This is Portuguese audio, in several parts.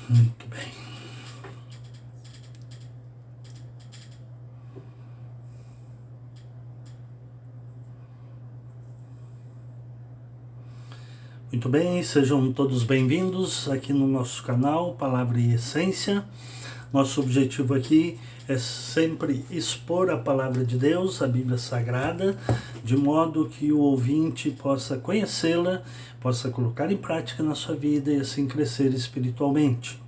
Muito bem. Muito bem, sejam todos bem-vindos aqui no nosso canal Palavra e Essência. Nosso objetivo aqui é sempre expor a Palavra de Deus, a Bíblia Sagrada, de modo que o ouvinte possa conhecê-la, possa colocar em prática na sua vida e assim crescer espiritualmente,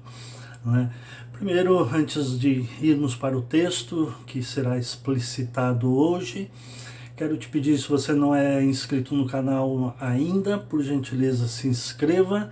né? Primeiro, antes de irmos para o texto que será explicitado hoje, quero te pedir, se você não é inscrito no canal ainda, por gentileza se inscreva,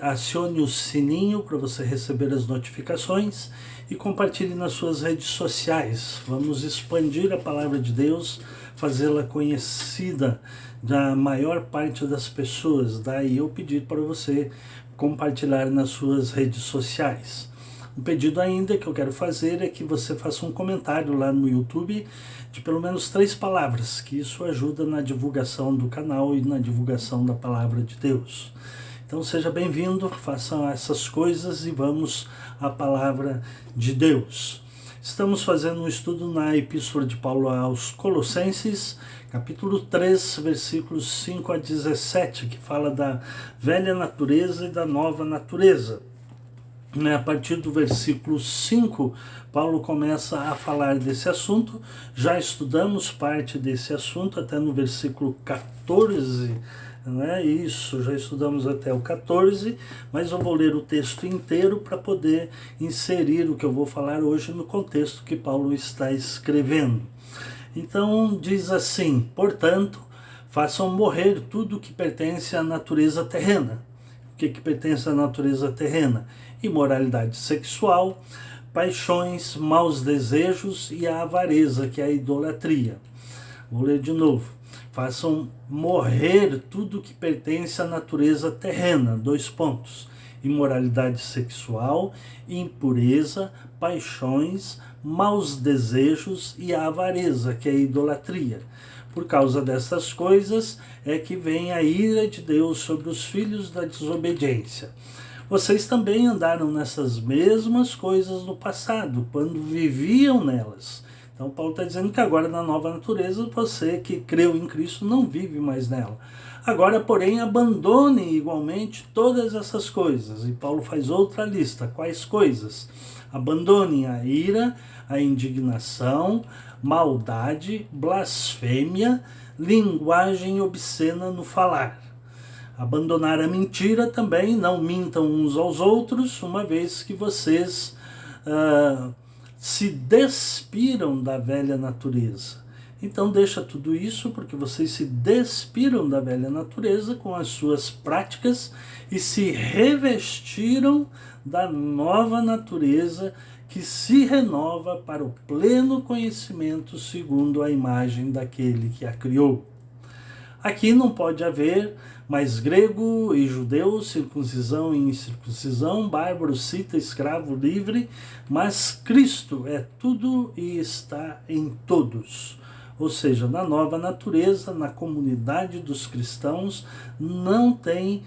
acione o sininho para você receber as notificações e compartilhe nas suas redes sociais. Vamos expandir a Palavra de Deus, fazê-la conhecida da maior parte das pessoas. Daí eu pedir para você compartilhar nas suas redes sociais. Um pedido ainda que eu quero fazer é que você faça um comentário lá no YouTube de pelo menos 3 palavras, que isso ajuda na divulgação do canal e na divulgação da Palavra de Deus. Então seja bem-vindo, façam essas coisas e vamos à Palavra de Deus. Estamos fazendo um estudo na Epístola de Paulo aos Colossenses, capítulo 3, versículos 5 a 17, que fala da velha natureza e da nova natureza. A partir do versículo 5, Paulo começa a falar desse assunto. Já estudamos parte desse assunto até no versículo 14, né? Isso, já estudamos até o 14, mas eu vou ler o texto inteiro para poder inserir o que eu vou falar hoje no contexto que Paulo está escrevendo. Então, diz assim: portanto, façam morrer tudo que pertence à natureza terrena. O que pertence à natureza terrena? Imoralidade sexual, paixões, maus desejos e a avareza, que é a idolatria. Vou ler de novo. Façam morrer tudo que pertence à natureza terrena. 2 pontos. Imoralidade sexual, impureza, paixões, maus desejos e a avareza, que é a idolatria. Por causa dessas coisas é que vem a ira de Deus sobre os filhos da desobediência. Vocês também andaram nessas mesmas coisas no passado, quando viviam nelas. Então Paulo está dizendo que agora na nova natureza, você que creu em Cristo não vive mais nela. Agora, porém, abandone igualmente todas essas coisas. E Paulo faz outra lista. Quais coisas? Abandone a ira, a indignação, maldade, blasfêmia, linguagem obscena no falar. Abandonar a mentira também, não mintam uns aos outros, uma vez que vocês se despiram da velha natureza. Então deixa tudo isso, porque vocês se despiram da velha natureza com as suas práticas e se revestiram da nova natureza que se renova para o pleno conhecimento segundo a imagem daquele que a criou. Aqui não pode haver mais grego e judeu, circuncisão e incircuncisão, bárbaro, cita, escravo, livre, mas Cristo é tudo e está em todos. Ou seja, na nova natureza, na comunidade dos cristãos, não tem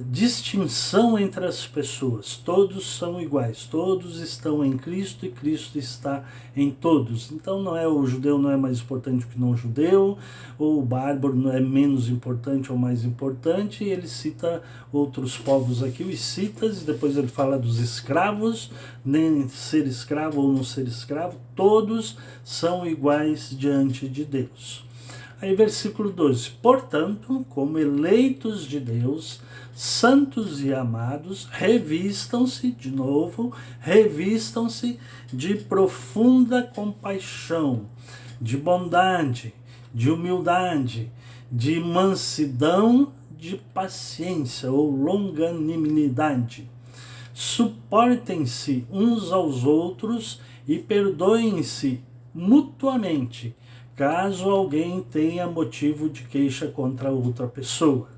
distinção entre as pessoas, todos são iguais, todos estão em Cristo e Cristo está em todos. Então o judeu não é mais importante que não judeu, ou o bárbaro não é menos importante ou mais importante, e ele cita outros povos aqui, os citas, e depois ele fala dos escravos, nem ser escravo ou não ser escravo, todos são iguais diante de Deus. Aí versículo 12, portanto, como eleitos de Deus, santos e amados, revistam-se de profunda compaixão, de bondade, de humildade, de mansidão, de paciência ou longanimidade. Suportem-se uns aos outros e perdoem-se mutuamente, caso alguém tenha motivo de queixa contra outra pessoa.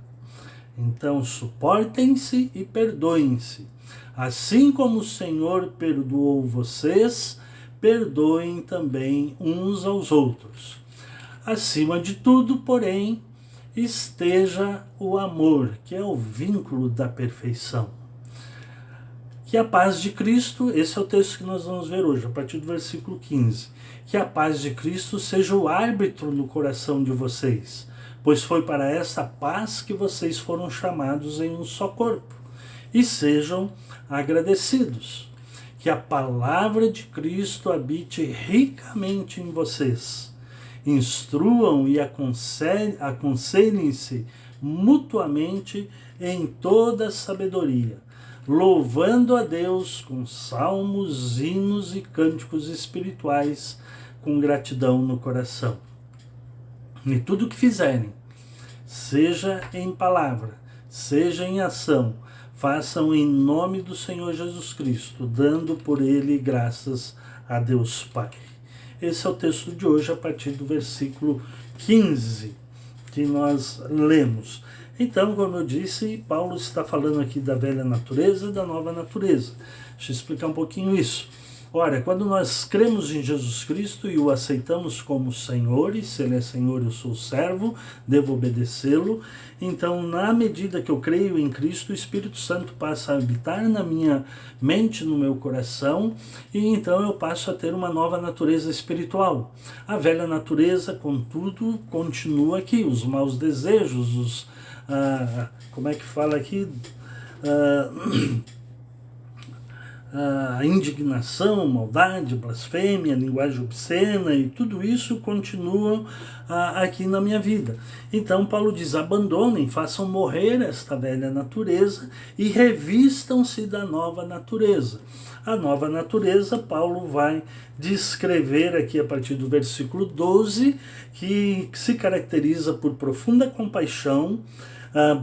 Então, suportem-se e perdoem-se. Assim como o Senhor perdoou vocês, perdoem também uns aos outros. Acima de tudo, porém, esteja o amor, que é o vínculo da perfeição. Que a paz de Cristo, esse é o texto que nós vamos ver hoje, a partir do versículo 15. Que a paz de Cristo seja o árbitro no coração de vocês, pois foi para essa paz que vocês foram chamados em um só corpo. E sejam agradecidos. Que a palavra de Cristo habite ricamente em vocês. Instruam e aconselhem-se mutuamente em toda sabedoria, louvando a Deus com salmos, hinos e cânticos espirituais, com gratidão no coração. E tudo o que fizerem, seja em palavra, seja em ação, façam em nome do Senhor Jesus Cristo, dando por ele graças a Deus Pai. Esse é o texto de hoje, a partir do versículo 15, que nós lemos. Então, como eu disse, Paulo está falando aqui da velha natureza e da nova natureza. Deixa eu explicar um pouquinho isso. Ora, quando nós cremos em Jesus Cristo e o aceitamos como Senhor, e se Ele é Senhor, eu sou servo, devo obedecê-lo, então, na medida que eu creio em Cristo, o Espírito Santo passa a habitar na minha mente, no meu coração, e então eu passo a ter uma nova natureza espiritual. A velha natureza, contudo, continua aqui, os maus desejos, como é que fala aqui? A indignação, maldade, blasfêmia, linguagem obscena e tudo isso continua aqui na minha vida. Então Paulo diz, abandonem, façam morrer esta velha natureza e revistam-se da nova natureza. A nova natureza, Paulo vai descrever aqui a partir do versículo 12, que se caracteriza por profunda compaixão,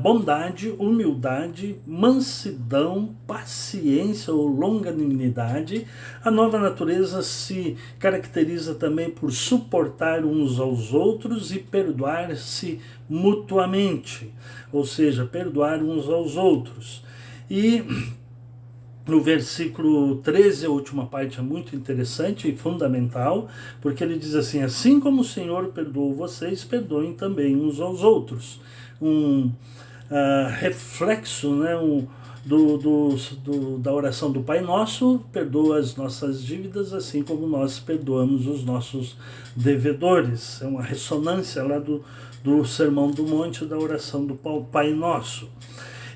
bondade, humildade, mansidão, paciência ou longanimidade. A nova natureza se caracteriza também por suportar uns aos outros e perdoar-se mutuamente, ou seja, perdoar uns aos outros. E no versículo 13, a última parte é muito interessante e fundamental, porque ele diz assim, assim como o Senhor perdoou vocês, perdoem também uns aos outros. Reflexo, né, da oração do Pai Nosso, perdoa as nossas dívidas, assim como nós perdoamos os nossos devedores. É uma ressonância lá do Sermão do Monte, da oração do Pai Nosso.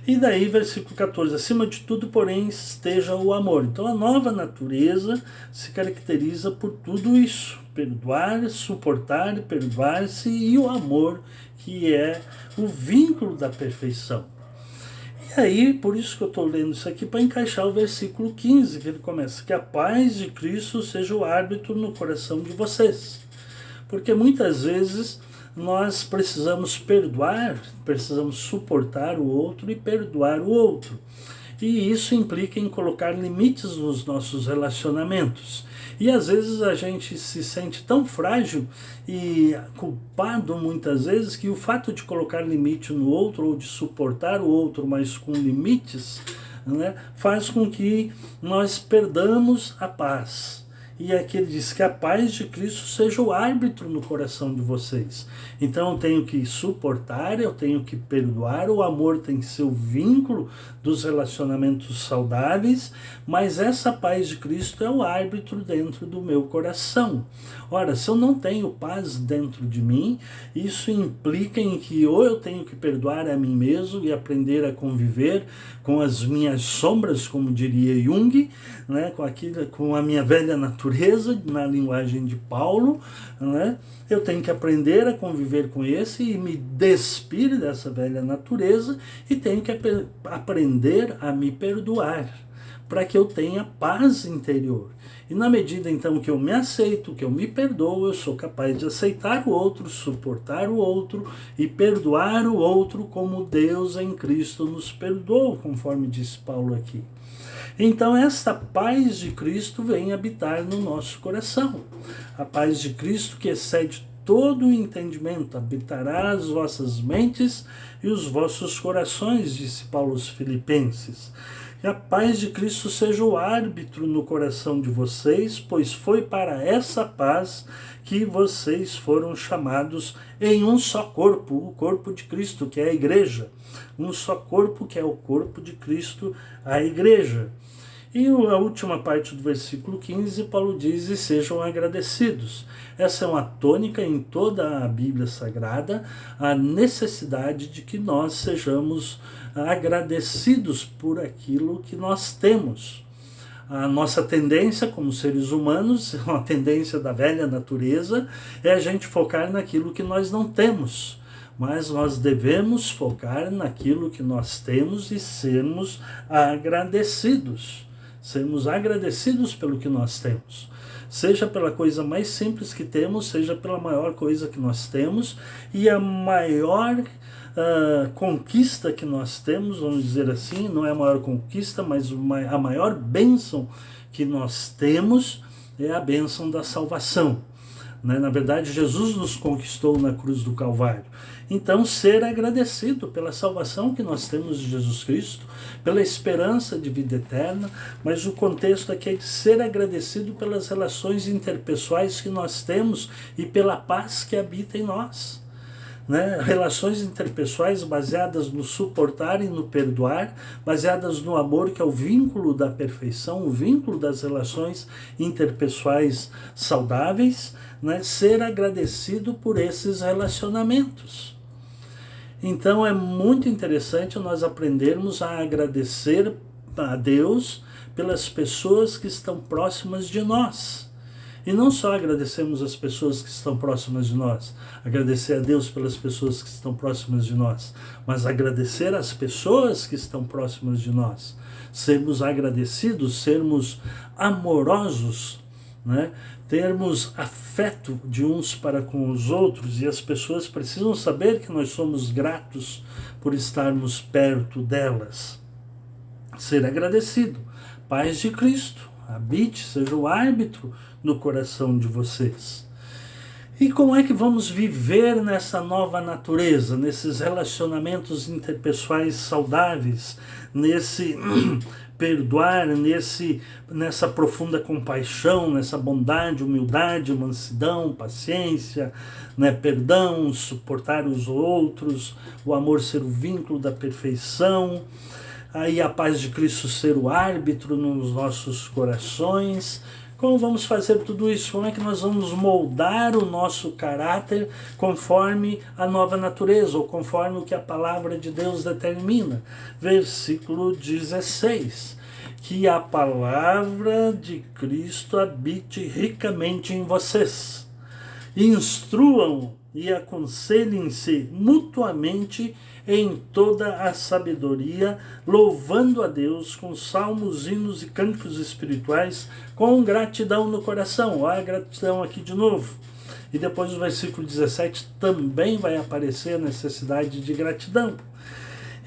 E daí, versículo 14, acima de tudo, porém, esteja o amor. Então, a nova natureza se caracteriza por tudo isso. Perdoar, suportar, perdoar-se e o amor, que é o vínculo da perfeição. E aí, por isso que eu estou lendo isso aqui, para encaixar o versículo 15, que ele começa, que a paz de Cristo seja o árbitro no coração de vocês. Porque muitas vezes nós precisamos perdoar, precisamos suportar o outro e perdoar o outro. E isso implica em colocar limites nos nossos relacionamentos. E às vezes a gente se sente tão frágil e culpado muitas vezes que o fato de colocar limite no outro ou de suportar o outro, mas com limites, né, faz com que nós perdamos a paz. E aqui ele diz que a paz de Cristo seja o árbitro no coração de vocês. Então eu tenho que suportar, eu tenho que perdoar, o amor tem seu vínculo dos relacionamentos saudáveis, mas essa paz de Cristo é o árbitro dentro do meu coração. Ora, se eu não tenho paz dentro de mim, isso implica em que ou eu tenho que perdoar a mim mesmo e aprender a conviver com as minhas sombras, como diria Jung, né, com a minha velha natureza, na linguagem de Paulo, né? Eu tenho que aprender a conviver com esse e me despir dessa velha natureza e tenho que aprender a me perdoar, para que eu tenha paz interior. E na medida então que eu me aceito, que eu me perdoo, eu sou capaz de aceitar o outro, suportar o outro e perdoar o outro como Deus em Cristo nos perdoou, conforme diz Paulo aqui. Então esta paz de Cristo vem habitar no nosso coração. A paz de Cristo que excede todo o entendimento, habitará as vossas mentes e os vossos corações, disse Paulo aos Filipenses. Que a paz de Cristo seja o árbitro no coração de vocês, pois foi para essa paz que vocês foram chamados em um só corpo, o corpo de Cristo, que é a igreja. Um só corpo, que é o corpo de Cristo, a igreja. E a última parte do versículo 15, Paulo diz: e sejam agradecidos. Essa é uma tônica em toda a Bíblia Sagrada, a necessidade de que nós sejamos agradecidos por aquilo que nós temos. A nossa tendência como seres humanos, uma tendência da velha natureza, é a gente focar naquilo que nós não temos. Mas nós devemos focar naquilo que nós temos e sermos agradecidos. Sermos agradecidos pelo que nós temos. Seja pela coisa mais simples que temos, seja pela maior coisa que nós temos. E a maior conquista que nós temos, vamos dizer assim, não é a maior conquista, mas a maior bênção que nós temos é a bênção da salvação. Na verdade, Jesus nos conquistou na cruz do Calvário. Então, ser agradecido pela salvação que nós temos de Jesus Cristo, pela esperança de vida eterna, mas o contexto aqui é de ser agradecido pelas relações interpessoais que nós temos e pela paz que habita em nós. Relações interpessoais baseadas no suportar e no perdoar, baseadas no amor, que é o vínculo da perfeição, o vínculo das relações interpessoais saudáveis, ser agradecido por esses relacionamentos. Então é muito interessante nós aprendermos a agradecer a Deus pelas pessoas que estão próximas de nós. E não só agradecemos as pessoas que estão próximas de nós, agradecer a Deus pelas pessoas que estão próximas de nós, mas agradecer as pessoas que estão próximas de nós. Sermos agradecidos, sermos amorosos, termos afeto de uns para com os outros, e as pessoas precisam saber que nós somos gratos por estarmos perto delas. Ser agradecido. Paz de Cristo habite, seja o árbitro no coração de vocês. E como é que vamos viver nessa nova natureza, nesses relacionamentos interpessoais saudáveis, nesse perdoar, nessa profunda compaixão, nessa bondade, humildade, mansidão, paciência, perdão, suportar os outros, o amor ser o vínculo da perfeição, aí a paz de Cristo ser o árbitro nos nossos corações. Como vamos fazer tudo isso? Como é que nós vamos moldar o nosso caráter conforme a nova natureza, ou conforme o que a palavra de Deus determina? Versículo 16. Que a palavra de Cristo habite ricamente em vocês. Instruam e aconselhem-se mutuamente em toda a sabedoria, louvando a Deus com salmos, hinos e cânticos espirituais, com gratidão no coração. Olha a gratidão aqui de novo. E depois no versículo 17 também vai aparecer a necessidade de gratidão.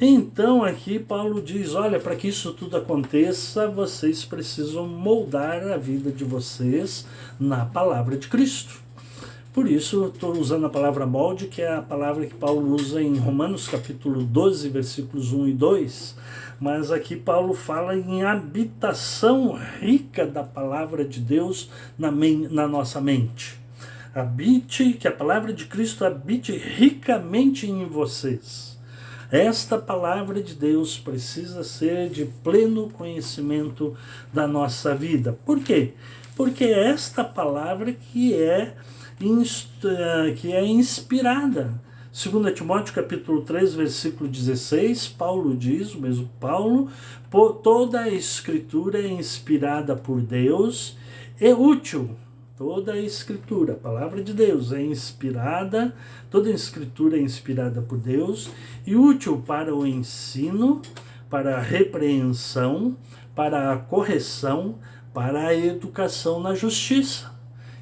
Então aqui Paulo diz, olha, para que isso tudo aconteça, vocês precisam moldar a vida de vocês na palavra de Cristo. Por isso, estou usando a palavra molde, que é a palavra que Paulo usa em Romanos capítulo 12, versículos 1 e 2. Mas aqui Paulo fala em habitação rica da palavra de Deus na nossa mente. Habite, que a palavra de Cristo habite ricamente em vocês. Esta palavra de Deus precisa ser de pleno conhecimento da nossa vida. Por quê? Porque é esta palavra que é inspirada. 2 Timóteo capítulo 3, versículo 16, Paulo diz, o mesmo Paulo, toda a escritura é inspirada por Deus e útil. Toda a escritura, a palavra de Deus é inspirada, toda a escritura é inspirada por Deus e útil para o ensino, para a repreensão, para a correção, para a educação na justiça.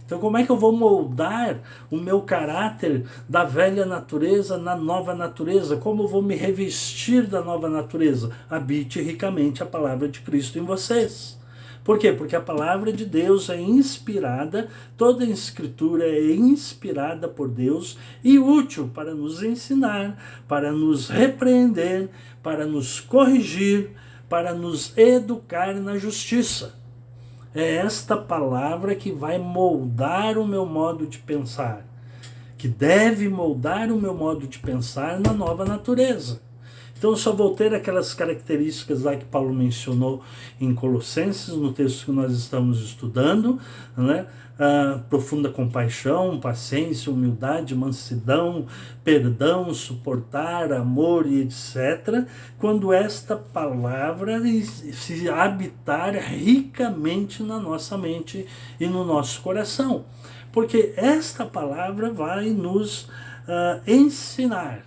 Então como é que eu vou moldar o meu caráter da velha natureza na nova natureza? Como eu vou me revestir da nova natureza? Habite ricamente a palavra de Cristo em vocês. Por quê? Porque a palavra de Deus é inspirada, toda a escritura é inspirada por Deus e útil para nos ensinar, para nos repreender, para nos corrigir, para nos educar na justiça. É esta palavra que vai moldar o meu modo de pensar, que deve moldar o meu modo de pensar na nova natureza. Então eu só vou ter aquelas características lá que Paulo mencionou em Colossenses, no texto que nós estamos estudando, né? Profunda compaixão, paciência, humildade, mansidão, perdão, suportar, amor e etc. Quando esta palavra se habitar ricamente na nossa mente e no nosso coração. Porque esta palavra vai nos ensinar,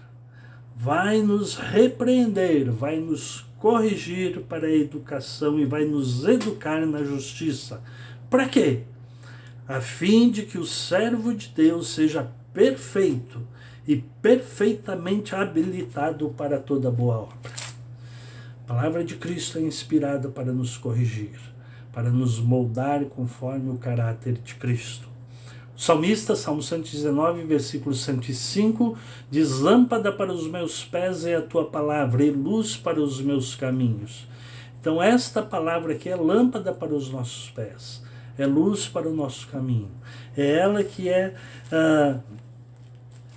vai nos repreender, vai nos corrigir para a educação e vai nos educar na justiça. Para quê? A fim de que o servo de Deus seja perfeito e perfeitamente habilitado para toda boa obra. A palavra de Cristo é inspirada para nos corrigir, para nos moldar conforme o caráter de Cristo. O salmista, Salmo 119, versículo 105, diz: lâmpada para os meus pés é a tua palavra e luz para os meus caminhos. Então esta palavra aqui é lâmpada para os nossos pés, é luz para o nosso caminho. É ela que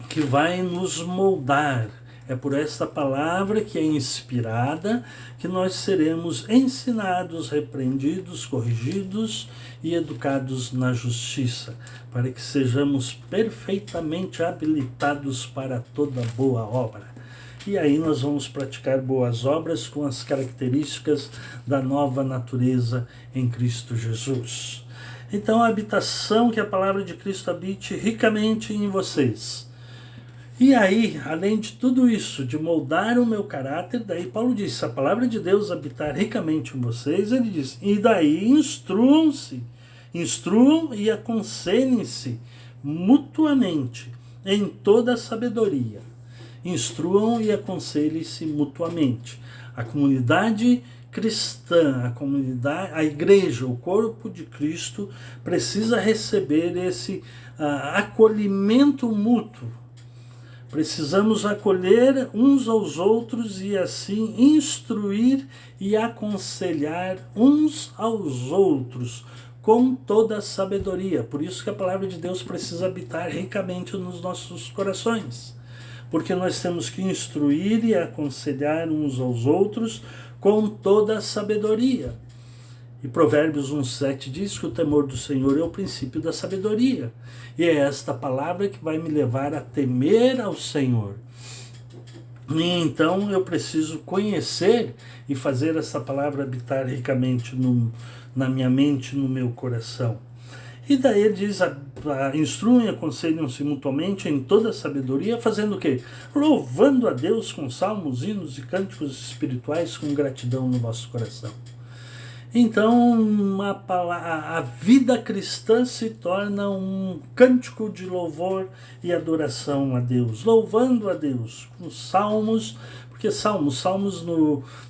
que vai nos moldar. É por esta palavra que é inspirada que nós seremos ensinados, repreendidos, corrigidos e educados na justiça, para que sejamos perfeitamente habilitados para toda boa obra. E aí nós vamos praticar boas obras com as características da nova natureza em Cristo Jesus. Então a habitação, que a palavra de Cristo habite ricamente em vocês. E aí, além de tudo isso, de moldar o meu caráter, daí Paulo diz: se a palavra de Deus habitar ricamente em vocês, ele diz, e daí instruam e aconselhem-se mutuamente em toda a sabedoria. Instruam e aconselhem-se mutuamente. A comunidade cristã, a igreja, o corpo de Cristo, precisa receber esse acolhimento mútuo. Precisamos acolher uns aos outros e assim instruir e aconselhar uns aos outros com toda a sabedoria. Por isso que a palavra de Deus precisa habitar ricamente nos nossos corações. Porque nós temos que instruir e aconselhar uns aos outros com toda a sabedoria. E Provérbios 1,7 diz que o temor do Senhor é o princípio da sabedoria. E é esta palavra que vai me levar a temer ao Senhor. E então eu preciso conhecer e fazer essa palavra habitar ricamente na minha mente, no meu coração. E daí ele diz: instruam e aconselham-se mutuamente em toda a sabedoria, fazendo o quê? Louvando a Deus com salmos, hinos e cânticos espirituais com gratidão no vosso coração. Então, a vida cristã se torna um cântico de louvor e adoração a Deus, louvando a Deus com salmos, porque salmos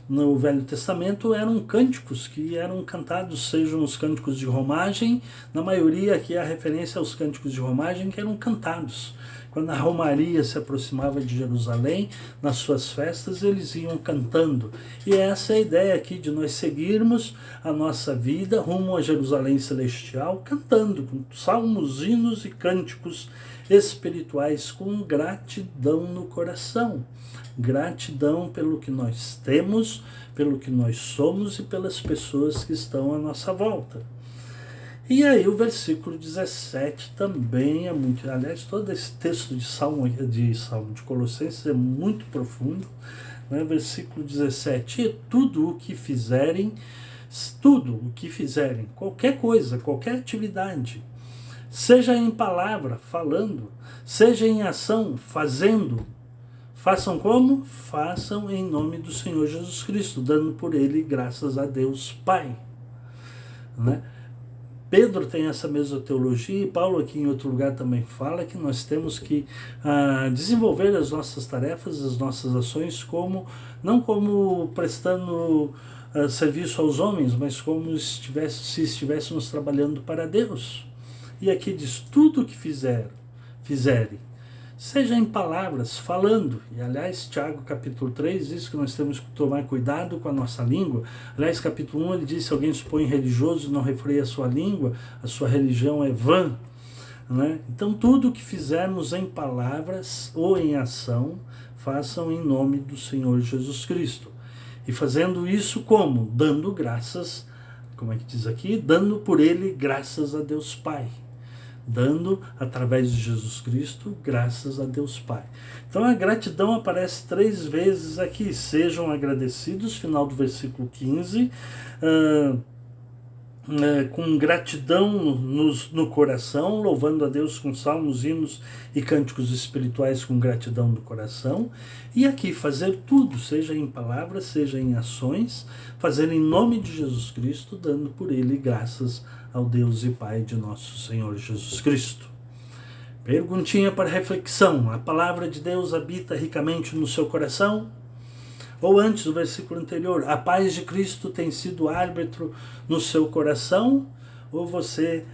no Velho Testamento eram cânticos que eram cantados, sejam os cânticos de romagem, na maioria aqui a referência aos cânticos de romagem que eram cantados. Quando a romaria se aproximava de Jerusalém, nas suas festas, eles iam cantando. E essa é a ideia aqui de nós seguirmos a nossa vida rumo a Jerusalém Celestial, cantando com salmos, hinos e cânticos espirituais com gratidão no coração. Gratidão pelo que nós temos, pelo que nós somos e pelas pessoas que estão à nossa volta. E aí o versículo 17 também é muito... Aliás, todo esse texto de Colossenses é muito profundo. Né? Versículo 17: e tudo o que fizerem, qualquer coisa, qualquer atividade, seja em palavra, falando, seja em ação, fazendo, façam como? Façam em nome do Senhor Jesus Cristo, dando por ele graças a Deus Pai. Né? Pedro tem essa mesma teologia e Paulo aqui em outro lugar também fala que nós temos que desenvolver as nossas tarefas, as nossas ações, não como prestando serviço aos homens, mas como se estivéssemos trabalhando para Deus. E aqui diz: tudo o que fizerem, seja em palavras, falando. E aliás, Tiago capítulo 3 diz que nós temos que tomar cuidado com a nossa língua. Aliás, capítulo 1 ele diz: se alguém se põe religioso e não refreia a sua língua, a sua religião é vã. Né? Então tudo que fizermos em palavras ou em ação, façam em nome do Senhor Jesus Cristo. E fazendo isso como? Dando graças, como é que diz aqui? Dando por ele graças a Deus Pai. Dando, através de Jesus Cristo, graças a Deus Pai. Então a gratidão aparece 3 vezes aqui. Sejam agradecidos, final do versículo 15, com gratidão no coração, louvando a Deus com salmos, hinos e cânticos espirituais com gratidão no coração. E aqui fazer tudo, seja em palavras, seja em ações, fazer em nome de Jesus Cristo, dando por ele graças ao Deus e Pai de nosso Senhor Jesus Cristo. Perguntinha para reflexão: a palavra de Deus habita ricamente no seu coração? Ou antes, o versículo anterior, a paz de Cristo tem sido árbitro no seu coração? Ou você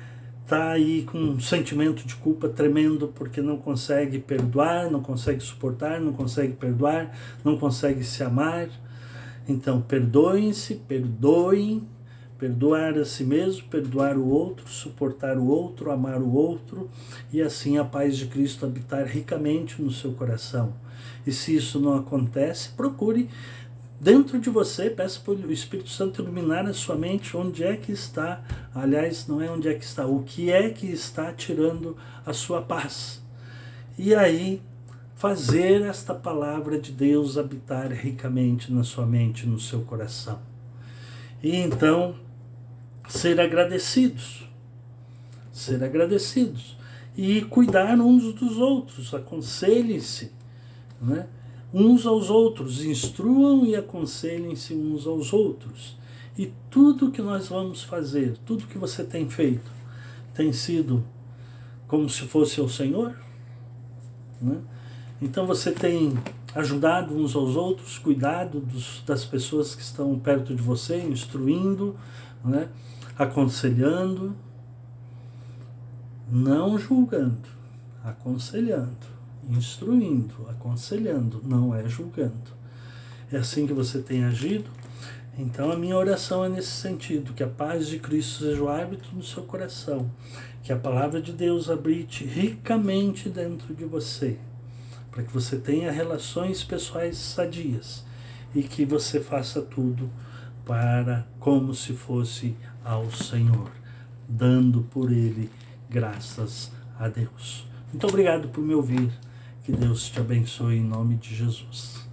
está aí com um sentimento de culpa tremendo porque não consegue perdoar, não consegue suportar, não consegue perdoar, não consegue se amar? Então, perdoem-se, perdoem, perdoar a si mesmo, perdoar o outro, suportar o outro, amar o outro, e assim a paz de Cristo habitar ricamente no seu coração. E se isso não acontece, procure dentro de você, peça para o Espírito Santo iluminar a sua mente onde é que está, aliás, não é onde é que está, o que é que está tirando a sua paz. E aí, fazer esta palavra de Deus habitar ricamente na sua mente, no seu coração. E então, ser agradecidos e cuidar uns dos outros, aconselhem-se, né? Uns aos outros, instruam e aconselhem-se uns aos outros. E tudo que nós vamos fazer, tudo que você tem feito, tem sido como se fosse o Senhor, né? Então você tem ajudado uns aos outros, cuidado das pessoas que estão perto de você, instruindo, né? Aconselhando, não julgando, aconselhando, instruindo, aconselhando, não é julgando. É assim que você tem agido? Então a minha oração é nesse sentido, que a paz de Cristo seja o árbitro no seu coração, que a palavra de Deus habite ricamente dentro de você, para que você tenha relações pessoais sadias e que você faça tudo para como se fosse ao Senhor, dando por Ele graças a Deus. Muito obrigado por me ouvir. Que Deus te abençoe em nome de Jesus.